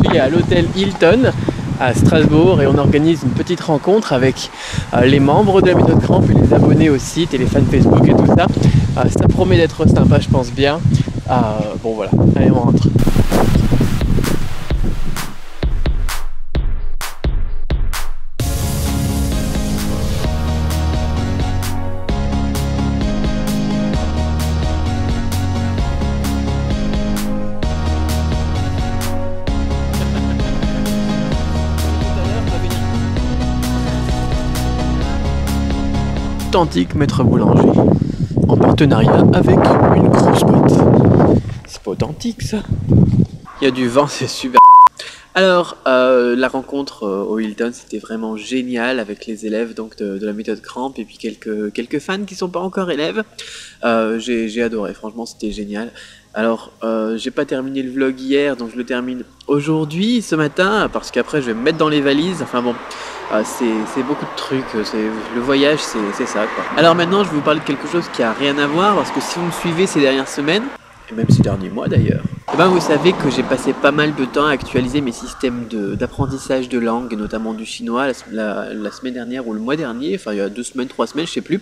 suis à l'hôtel Hilton à Strasbourg et on organise une petite rencontre avec les membres de la méthode Cramp et les abonnés au site et les fans Facebook et tout ça. Ça promet d'être sympa, je pense bien. Bon voilà, allez on rentre. Authentique Maître Boulanger, en partenariat avec une grosse boîte. C'est pas authentique ça. Il y a du vent, c'est super. Alors, la rencontre au Hilton, c'était vraiment génial avec les élèves donc de la méthode Cramp et puis quelques fans qui sont pas encore élèves. J'ai adoré, franchement c'était génial. Alors, j'ai pas terminé le vlog hier, donc je le termine aujourd'hui, ce matin, parce qu'après je vais me mettre dans les valises. Enfin bon, c'est beaucoup de trucs, le voyage c'est ça quoi. Alors maintenant je vais vous parler de quelque chose qui a rien à voir, parce que si vous me suivez ces dernières semaines, et même ces derniers mois d'ailleurs, et ben vous savez que j'ai passé pas mal de temps à actualiser mes systèmes d'apprentissage de langue, notamment du chinois, la semaine dernière ou le mois dernier, enfin il y a 2 semaines, 3 semaines, je sais plus.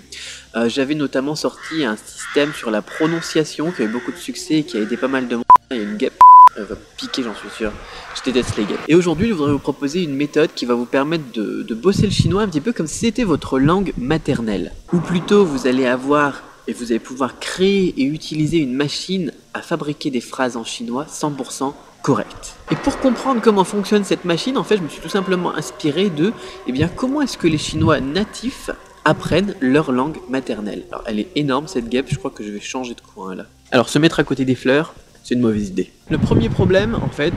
J'avais notamment sorti un système sur la prononciation qui a eu beaucoup de succès et qui a aidé pas mal de monde. Il y a une guêpe, elle va piquer j'en suis sûr, je déteste les guêpes. Et aujourd'hui je voudrais vous proposer une méthode qui va vous permettre de bosser le chinois un petit peu comme si c'était votre langue maternelle. Ou plutôt vous allez avoir et vous allez pouvoir créer et utiliser une machine à fabriquer des phrases en chinois 100% correctes. Et pour comprendre comment fonctionne cette machine, en fait, je me suis tout simplement inspiré de, comment est-ce que les Chinois natifs apprennent leur langue maternelle. Alors, elle est énorme cette guêpe, je crois que je vais changer de coin là. Alors, se mettre à côté des fleurs, c'est une mauvaise idée. Le premier problème, en fait,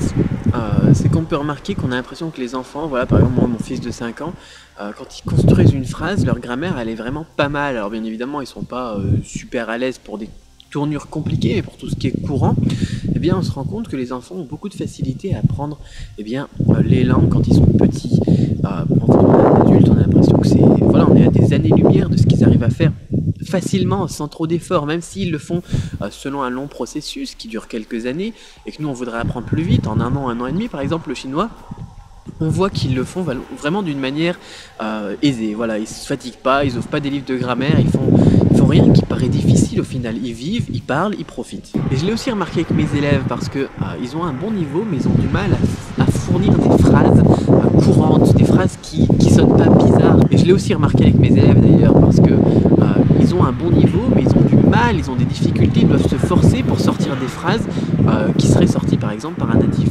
c'est qu'on peut remarquer qu'on a l'impression que les enfants, voilà, par exemple, moi, mon fils de 5 ans, quand ils construisent une phrase, leur grammaire, elle est vraiment pas mal. Alors, bien évidemment, ils sont pas super à l'aise pour des tournures compliquées, mais pour tout ce qui est courant, on se rend compte que les enfants ont beaucoup de facilité à apprendre les langues quand ils sont petits. Quand on est adulte, on a l'impression que on est à des années-lumière de ce qu'ils arrivent à faire facilement, sans trop d'efforts, même s'ils le font selon un long processus qui dure quelques années, et que nous on voudrait apprendre plus vite, en 1 an et demi par exemple, le chinois, on voit qu'ils le font vraiment d'une manière aisée. Voilà, ils se fatiguent pas, ils ouvrent pas des livres de grammaire, ils font rien qui paraît difficile au final. Ils vivent, ils parlent, ils profitent. Et je l'ai aussi remarqué avec mes élèves parce que ils ont un bon niveau, mais ils ont du mal à fournir des phrases courantes, des phrases qui sonnent pas bizarres. Et je l'ai aussi remarqué avec mes élèves d'ailleurs parce que ils ont un bon niveau, mais ils ont du mal, ils ont des difficultés, ils doivent se forcer pour sortir des phrases qui seraient sorties par exemple par un natif.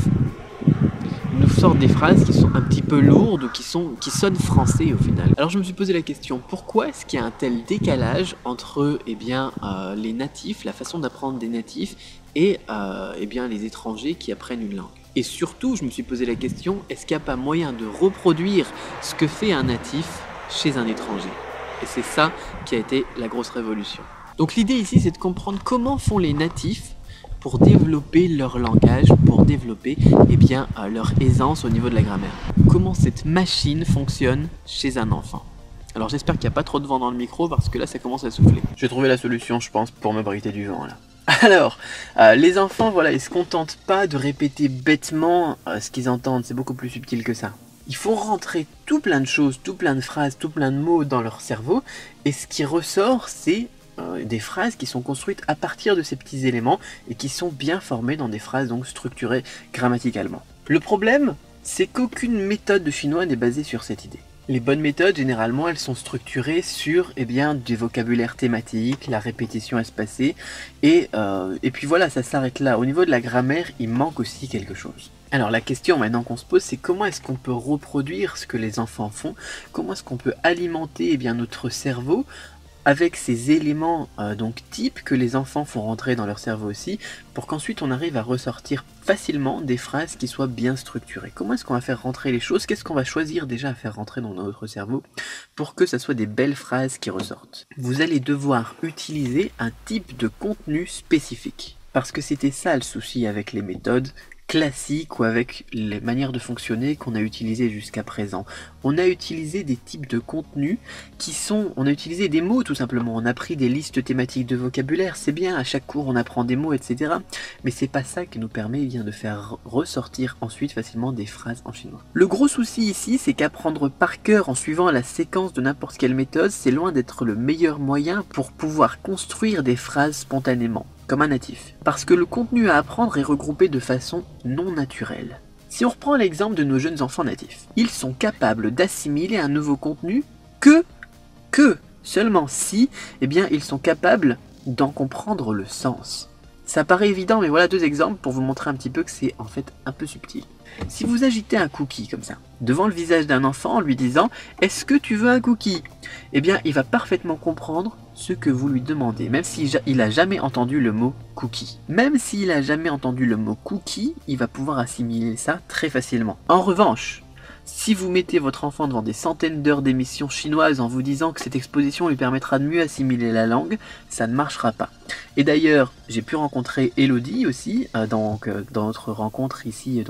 Nous sortent des phrases qui sont un petit peu lourdes ou qui sonnent français au final. Alors je me suis posé la question, pourquoi est-ce qu'il y a un tel décalage entre les natifs, la façon d'apprendre des natifs et les étrangers qui apprennent une langue? Et surtout, je me suis posé la question, est-ce qu'il n'y a pas moyen de reproduire ce que fait un natif chez un étranger? Et c'est ça qui a été la grosse révolution. Donc l'idée ici, c'est de comprendre comment font les natifs pour développer leur langage, pour développer leur aisance au niveau de la grammaire. Comment cette machine fonctionne chez un enfant. Alors j'espère qu'il n'y a pas trop de vent dans le micro parce que là ça commence à souffler. J'ai trouvé la solution je pense pour me briter du vent là. Alors, les enfants voilà, ils se contentent pas de répéter bêtement ce qu'ils entendent, c'est beaucoup plus subtil que ça. Il faut rentrer tout plein de choses, tout plein de phrases, tout plein de mots dans leur cerveau et ce qui ressort c'est des phrases qui sont construites à partir de ces petits éléments et qui sont bien formées dans des phrases donc structurées grammaticalement. Le problème, c'est qu'aucune méthode de chinois n'est basée sur cette idée. Les bonnes méthodes, généralement, elles sont structurées sur du vocabulaire thématique, la répétition espacée, et puis voilà, ça s'arrête là. Au niveau de la grammaire, il manque aussi quelque chose. Alors la question maintenant qu'on se pose, c'est comment est-ce qu'on peut reproduire ce que les enfants font? Comment est-ce qu'on peut alimenter notre cerveau avec ces éléments types que les enfants font rentrer dans leur cerveau aussi, pour qu'ensuite on arrive à ressortir facilement des phrases qui soient bien structurées. Comment est-ce qu'on va faire rentrer les choses? Qu'est-ce qu'on va choisir déjà à faire rentrer dans notre cerveau pour que ça soit des belles phrases qui ressortent? Vous allez devoir utiliser un type de contenu spécifique. Parce que c'était ça le souci avec les méthodes classiques ou avec les manières de fonctionner qu'on a utilisées jusqu'à présent. On a utilisé des types de contenus on a utilisé des mots tout simplement, on a pris des listes thématiques de vocabulaire, c'est bien, à chaque cours on apprend des mots, etc. Mais c'est pas ça qui nous permet de faire ressortir ensuite facilement des phrases en chinois. Le gros souci ici, c'est qu'apprendre par cœur en suivant la séquence de n'importe quelle méthode, c'est loin d'être le meilleur moyen pour pouvoir construire des phrases spontanément, comme un natif. Parce que le contenu à apprendre est regroupé de façon non naturelle. Si on reprend l'exemple de nos jeunes enfants natifs, ils sont capables d'assimiler un nouveau contenu que seulement si, ils sont capables d'en comprendre le sens. Ça paraît évident, mais voilà 2 exemples pour vous montrer un petit peu que c'est en fait un peu subtil. Si vous agitez un cookie comme ça, devant le visage d'un enfant en lui disant « Est-ce que tu veux un cookie ?» il va parfaitement comprendre ce que vous lui demandez, même s'il n'a jamais entendu le mot cookie. Même s'il n'a jamais entendu le mot cookie, il va pouvoir assimiler ça très facilement. En revanche, si vous mettez votre enfant devant des centaines d'heures d'émissions chinoises en vous disant que cette exposition lui permettra de mieux assimiler la langue, ça ne marchera pas. Et d'ailleurs, j'ai pu rencontrer Elodie aussi, dans notre rencontre ici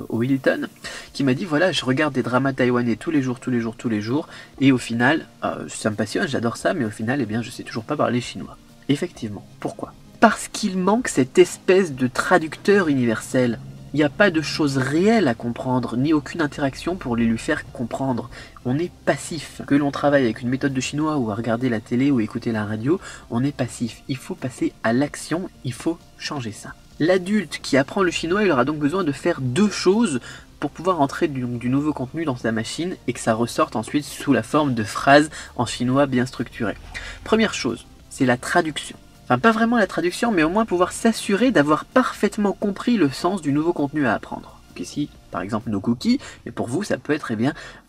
au Hilton, qui m'a dit voilà, je regarde des dramas taïwanais tous les jours, et au final, ça me passionne, j'adore ça, mais au final, je sais toujours pas parler chinois. Effectivement, pourquoi ? Parce qu'il manque cette espèce de traducteur universel. Il n'y a pas de choses réelles à comprendre, ni aucune interaction pour les lui faire comprendre. On est passif. Que l'on travaille avec une méthode de chinois ou à regarder la télé ou écouter la radio, on est passif. Il faut passer à l'action, il faut changer ça. L'adulte qui apprend le chinois, il aura donc besoin de faire 2 choses pour pouvoir entrer du nouveau contenu dans sa machine et que ça ressorte ensuite sous la forme de phrases en chinois bien structurées. Première chose, c'est la traduction. Enfin, pas vraiment la traduction, mais au moins pouvoir s'assurer d'avoir parfaitement compris le sens du nouveau contenu à apprendre. Ici, par exemple, nos cookies, mais pour vous, ça peut être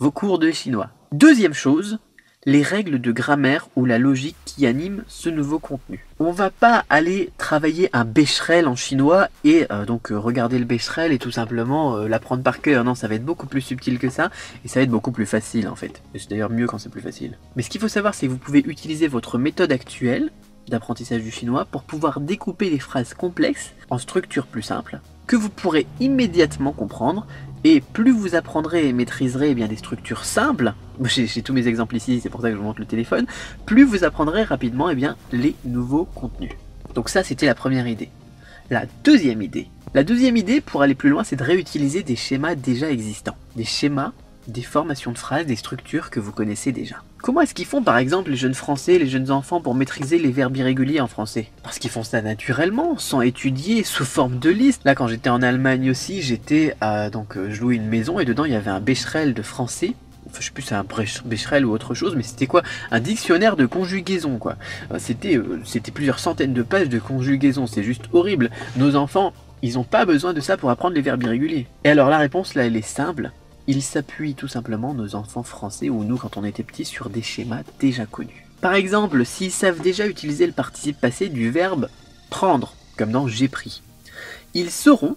vos cours de chinois. Deuxième chose, les règles de grammaire ou la logique qui anime ce nouveau contenu. On va pas aller travailler un becherel en chinois et regarder le becherel et tout simplement l'apprendre par cœur. Non, ça va être beaucoup plus subtil que ça et ça va être beaucoup plus facile en fait. Et c'est d'ailleurs mieux quand c'est plus facile. Mais ce qu'il faut savoir, c'est que vous pouvez utiliser votre méthode actuelle d'apprentissage du chinois pour pouvoir découper des phrases complexes en structures plus simples que vous pourrez immédiatement comprendre, et plus vous apprendrez et maîtriserez des structures simples, j'ai tous mes exemples ici, c'est pour ça que je vous montre le téléphone, plus vous apprendrez rapidement les nouveaux contenus. Donc ça, c'était la première idée. La deuxième idée pour aller plus loin, c'est de réutiliser des schémas déjà existants, des schémas, des formations de phrases, des structures que vous connaissez déjà. Comment est-ce qu'ils font par exemple les jeunes français, les jeunes enfants pour maîtriser les verbes irréguliers en français? Parce qu'ils font ça naturellement, sans étudier, sous forme de liste. Là quand j'étais en Allemagne aussi, je louais une maison et dedans il y avait un becherel de français. Enfin, je sais plus si c'est un becherel ou autre chose, mais c'était quoi? Un dictionnaire de conjugaison quoi. C'était plusieurs centaines de pages de conjugaison, c'est juste horrible. Nos enfants, ils n'ont pas besoin de ça pour apprendre les verbes irréguliers. Et alors la réponse là, elle est simple. Ils s'appuient tout simplement, nos enfants français ou nous quand on était petits, sur des schémas déjà connus. Par exemple, s'ils savent déjà utiliser le participe passé du verbe prendre, comme dans j'ai pris, ils sauront,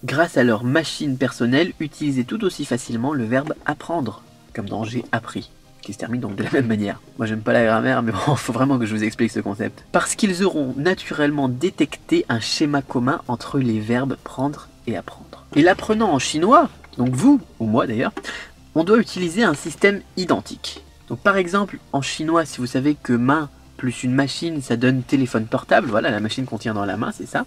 grâce à leur machine personnelle, utiliser tout aussi facilement le verbe apprendre, comme dans j'ai appris, qui se termine donc de la même manière. Moi j'aime pas la grammaire, mais bon, faut vraiment que je vous explique ce concept. Parce qu'ils auront naturellement détecté un schéma commun entre les verbes prendre et apprendre. Et l'apprenant en chinois, donc vous, ou moi d'ailleurs, on doit utiliser un système identique. Donc par exemple, en chinois, si vous savez que main plus une machine, ça donne téléphone portable, voilà la machine qu'on tient dans la main, c'est ça,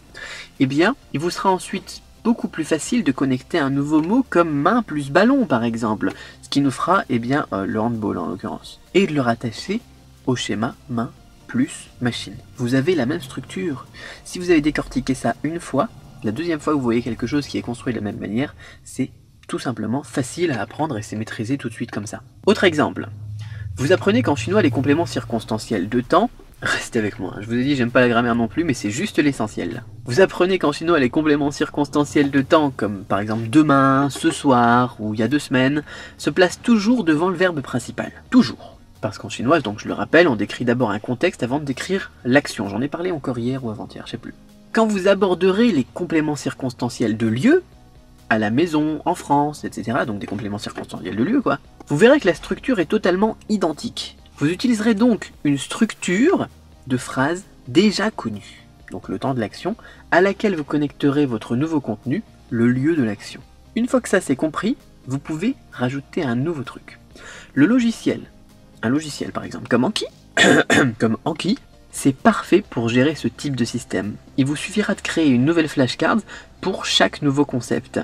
il vous sera ensuite beaucoup plus facile de connecter un nouveau mot comme main plus ballon par exemple, ce qui nous fera le handball en l'occurrence, et de le rattacher au schéma main plus machine. Vous avez la même structure. Si vous avez décortiqué ça une fois, la deuxième fois que vous voyez quelque chose qui est construit de la même manière, c'est tout simplement facile à apprendre et c'est maîtrisé tout de suite comme ça. Autre exemple, vous apprenez qu'en chinois les compléments circonstanciels de temps, restez avec moi, je vous ai dit j'aime pas la grammaire non plus mais c'est juste l'essentiel. Vous apprenez qu'en chinois les compléments circonstanciels de temps comme par exemple demain, ce soir ou il y a 2 semaines, se placent toujours devant le verbe principal. Toujours. Parce qu'en chinois, donc je le rappelle, on décrit d'abord un contexte avant de décrire l'action. J'en ai parlé encore hier ou avant-hier, je sais plus. Quand vous aborderez les compléments circonstanciels de lieu, à la maison, en France, etc., donc des compléments circonstanciels de lieu quoi, vous verrez que la structure est totalement identique. Vous utiliserez donc une structure de phrase déjà connue, donc le temps de l'action, à laquelle vous connecterez votre nouveau contenu, le lieu de l'action. Une fois que ça c'est compris, vous pouvez rajouter un nouveau truc. Le logiciel, un logiciel par exemple comme Anki, c'est parfait pour gérer ce type de système. Il vous suffira de créer une nouvelle flashcard pour chaque nouveau concept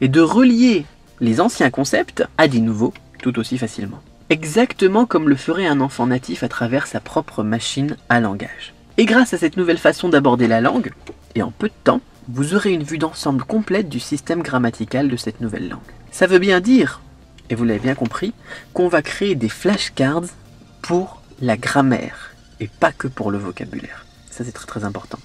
et de relier les anciens concepts à des nouveaux tout aussi facilement. Exactement comme le ferait un enfant natif à travers sa propre machine à langage. Et grâce à cette nouvelle façon d'aborder la langue, et en peu de temps, vous aurez une vue d'ensemble complète du système grammatical de cette nouvelle langue. Ça veut bien dire, et vous l'avez bien compris, qu'on va créer des flashcards pour la grammaire, et pas que pour le vocabulaire. Ça c'est très très important.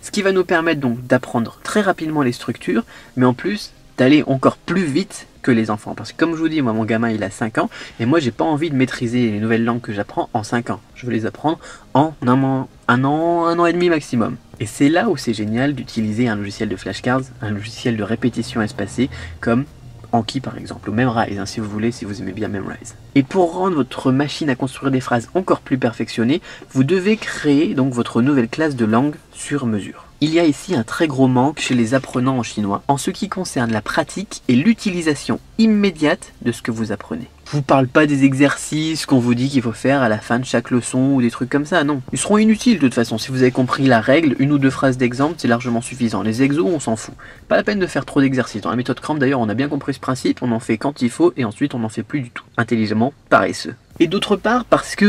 Ce qui va nous permettre donc d'apprendre très rapidement les structures, mais en plus d'aller encore plus vite que les enfants. Parce que comme je vous dis, moi mon gamin il a 5 ans, et moi j'ai pas envie de maîtriser les nouvelles langues que j'apprends en 5 ans. Je veux les apprendre en un an et demi maximum. Et c'est là où c'est génial d'utiliser un logiciel de flashcards, un logiciel de répétition espacée comme Anki par exemple, ou Memrise, si vous voulez, si vous aimez bien Memrise. Et pour rendre votre machine à construire des phrases encore plus perfectionnées, vous devez créer donc votre nouvelle classe de langue sur mesure. Il y a ici un très gros manque chez les apprenants en chinois en ce qui concerne la pratique et l'utilisation immédiate de ce que vous apprenez. Je vous parle pas des exercices qu'on vous dit qu'il faut faire à la fin de chaque leçon ou des trucs comme ça, non. Ils seront inutiles de toute façon, si vous avez compris la règle, une ou deux phrases d'exemple c'est largement suffisant. Les exos on s'en fout. Pas la peine de faire trop d'exercices. Dans la méthode Cramp d'ailleurs on a bien compris ce principe, on en fait quand il faut et ensuite on n'en fait plus du tout. Intelligemment paresseux. Et d'autre part parce que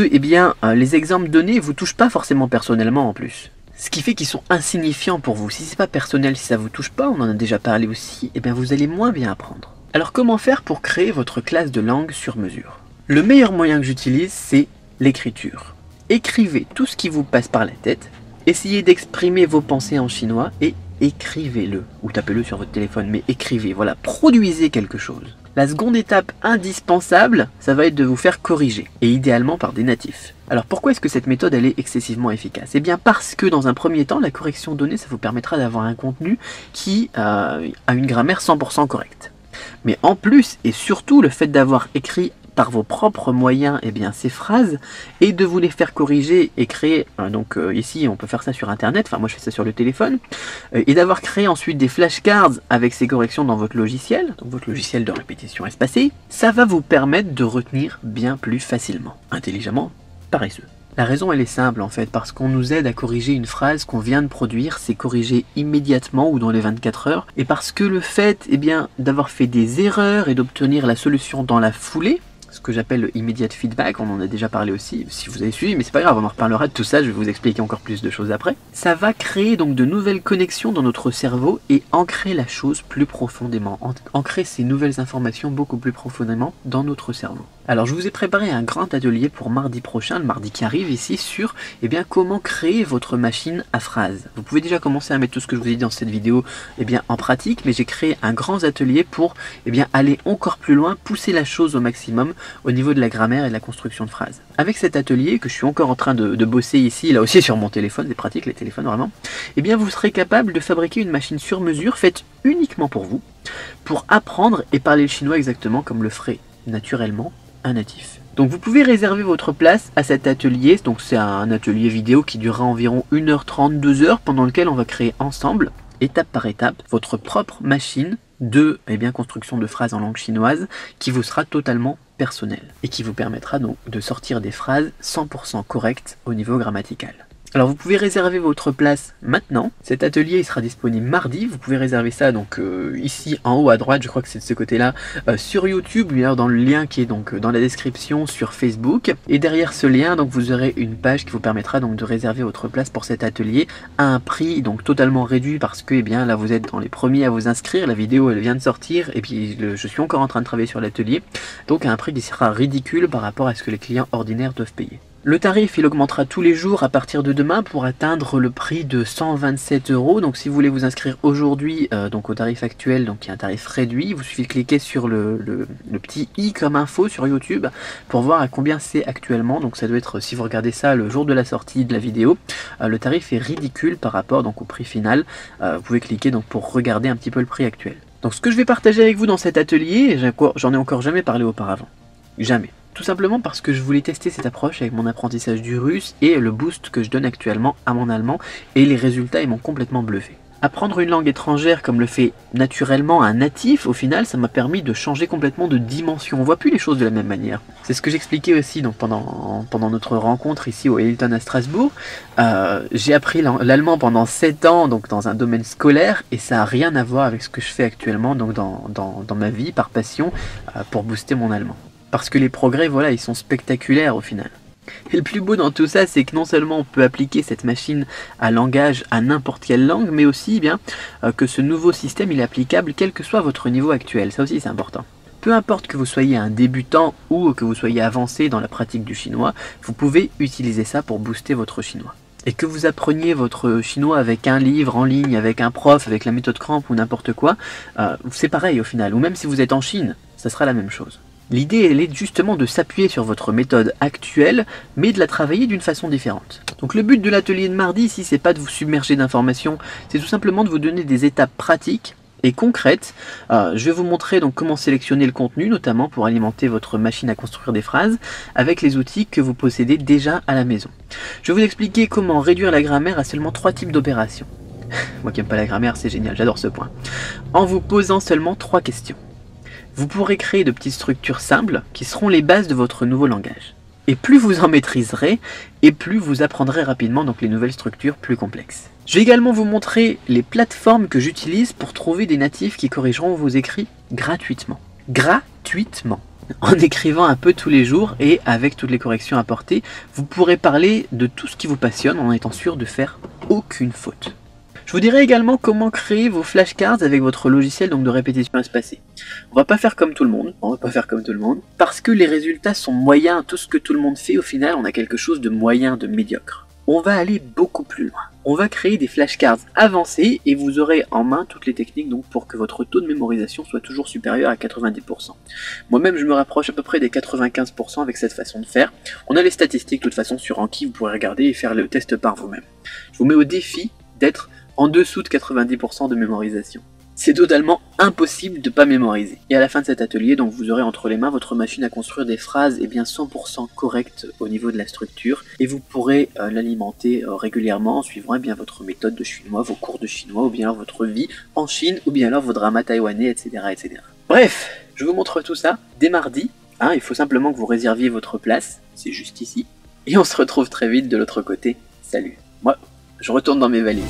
les exemples donnés vous touchent pas forcément personnellement en plus. Ce qui fait qu'ils sont insignifiants pour vous. Si c'est pas personnel, si ça vous touche pas, on en a déjà parlé aussi, vous allez moins bien apprendre. Alors comment faire pour créer votre classe de langue sur mesure? Le meilleur moyen que j'utilise, c'est l'écriture. Écrivez tout ce qui vous passe par la tête, essayez d'exprimer vos pensées en chinois et écrivez-le. Ou tapez-le sur votre téléphone, mais écrivez, voilà, produisez quelque chose. La seconde étape indispensable, ça va être de vous faire corriger, et idéalement par des natifs. Alors pourquoi est-ce que cette méthode elle est excessivement efficace? Eh bien parce que dans un premier temps, la correction donnée, ça vous permettra d'avoir un contenu qui a une grammaire 100% correcte. Mais en plus, et surtout, le fait d'avoir écrit par vos propres moyens ces phrases et de vous les faire corriger et créer, ici on peut faire ça sur internet, enfin moi je fais ça sur le téléphone, et d'avoir créé ensuite des flashcards avec ces corrections dans votre logiciel, donc votre logiciel de répétition espacée, ça va vous permettre de retenir bien plus facilement, intelligemment paresseux. La raison elle est simple en fait, parce qu'on nous aide à corriger une phrase qu'on vient de produire, c'est corriger immédiatement ou dans les 24 heures, et parce que le fait d'avoir fait des erreurs et d'obtenir la solution dans la foulée, ce que j'appelle le immediate feedback, on en a déjà parlé aussi, si vous avez suivi, mais c'est pas grave, on en reparlera de tout ça, je vais vous expliquer encore plus de choses après. Ça va créer donc de nouvelles connexions dans notre cerveau et ancrer la chose plus profondément, ancrer ces nouvelles informations beaucoup plus profondément dans notre cerveau. Alors je vous ai préparé un grand atelier pour mardi prochain, le mardi qui arrive ici, sur comment créer votre machine à phrases. Vous pouvez déjà commencer à mettre tout ce que je vous ai dit dans cette vidéo en pratique, mais j'ai créé un grand atelier pour aller encore plus loin, pousser la chose au maximum au niveau de la grammaire et de la construction de phrases. Avec cet atelier que je suis encore en train de bosser ici, là aussi sur mon téléphone, c'est pratique les téléphones vraiment, vous serez capable de fabriquer une machine sur mesure faite uniquement pour vous, pour apprendre et parler le chinois exactement comme le ferait naturellement un natif. Donc vous pouvez réserver votre place à cet atelier, donc c'est un atelier vidéo qui durera environ 1h30, 2h, pendant lequel on va créer ensemble, étape par étape, votre propre machine de construction de phrases en langue chinoise qui vous sera totalement personnelle et qui vous permettra donc de sortir des phrases 100% correctes au niveau grammatical. Alors vous pouvez réserver votre place maintenant. Cet atelier il sera disponible mardi. Vous pouvez réserver ça ici en haut à droite, je crois que c'est de ce côté-là, sur YouTube, ou alors dans le lien qui est dans la description sur Facebook. Et derrière ce lien, vous aurez une page qui vous permettra de réserver votre place pour cet atelier à un prix totalement réduit parce que là vous êtes dans les premiers à vous inscrire. La vidéo elle vient de sortir et puis je suis encore en train de travailler sur l'atelier. Donc à un prix qui sera ridicule par rapport à ce que les clients ordinaires doivent payer. Le tarif il augmentera tous les jours à partir de demain pour atteindre le prix de 127 €. Donc si vous voulez vous inscrire aujourd'hui au tarif actuel, donc qui est un tarif réduit, vous suffit de cliquer sur le petit i comme info sur YouTube pour voir à combien c'est actuellement. Donc ça doit être, si vous regardez ça le jour de la sortie de la vidéo, le tarif est ridicule par rapport au prix final. Vous pouvez cliquer pour regarder un petit peu le prix actuel. Donc ce que je vais partager avec vous dans cet atelier, j'en ai encore jamais parlé auparavant. Jamais. Tout simplement parce que je voulais tester cette approche avec mon apprentissage du russe et le boost que je donne actuellement à mon allemand, et les résultats ils m'ont complètement bluffé. Apprendre une langue étrangère comme le fait naturellement un natif, au final, ça m'a permis de changer complètement de dimension. On voit plus les choses de la même manière. C'est ce que j'expliquais aussi donc, pendant notre rencontre ici au Hilton à Strasbourg. J'ai appris l'allemand pendant 7 ans donc dans un domaine scolaire et ça n'a rien à voir avec ce que je fais actuellement donc dans ma vie par passion pour booster mon allemand. Parce que les progrès, voilà, ils sont spectaculaires au final. Et le plus beau dans tout ça, c'est que non seulement on peut appliquer cette machine à langage à n'importe quelle langue, mais aussi bien que ce nouveau système il est applicable quel que soit votre niveau actuel. Ça aussi c'est important. Peu importe que vous soyez un débutant ou que vous soyez avancé dans la pratique du chinois, vous pouvez utiliser ça pour booster votre chinois. Et que vous appreniez votre chinois avec un livre en ligne, avec un prof, avec la méthode Cramp ou n'importe quoi, c'est pareil au final. Ou même si vous êtes en Chine, ça sera la même chose. L'idée, elle est justement de s'appuyer sur votre méthode actuelle, mais de la travailler d'une façon différente. Donc le but de l'atelier de mardi ici, c'est pas de vous submerger d'informations, c'est tout simplement de vous donner des étapes pratiques et concrètes. Je vais vous montrer donc comment sélectionner le contenu, notamment pour alimenter votre machine à construire des phrases, avec les outils que vous possédez déjà à la maison. Je vais vous expliquer comment réduire la grammaire à seulement 3 types d'opérations. Moi qui n'aime pas la grammaire, c'est génial, j'adore ce point. En vous posant seulement 3 questions. Vous pourrez créer de petites structures simples qui seront les bases de votre nouveau langage. Et plus vous en maîtriserez, et plus vous apprendrez rapidement donc les nouvelles structures plus complexes. Je vais également vous montrer les plateformes que j'utilise pour trouver des natifs qui corrigeront vos écrits gratuitement. Gratuitement. En écrivant un peu tous les jours et avec toutes les corrections apportées, vous pourrez parler de tout ce qui vous passionne en étant sûr de faire aucune faute. Je vous dirai également comment créer vos flashcards avec votre logiciel donc de répétition espacée. On va pas faire comme tout le monde, parce que les résultats sont moyens, tout ce que tout le monde fait au final, on a quelque chose de moyen, de médiocre. On va aller beaucoup plus loin. On va créer des flashcards avancés et vous aurez en main toutes les techniques donc pour que votre taux de mémorisation soit toujours supérieur à 90%. Moi-même je me rapproche à peu près des 95% avec cette façon de faire. On a les statistiques de toute façon sur Anki, vous pourrez regarder et faire le test par vous-même. Je vous mets au défi d'être en dessous de 90% de mémorisation. C'est totalement impossible de ne pas mémoriser. Et à la fin de cet atelier, donc vous aurez entre les mains votre machine à construire des phrases 100% correctes au niveau de la structure et vous pourrez l'alimenter régulièrement en suivant votre méthode de chinois, vos cours de chinois ou bien votre vie en Chine ou bien alors vos dramas taïwanais, etc., etc. Bref, je vous montre tout ça dès mardi. Il faut simplement que vous réserviez votre place, c'est juste ici. Et on se retrouve très vite de l'autre côté. Salut. Moi, je retourne dans mes valises.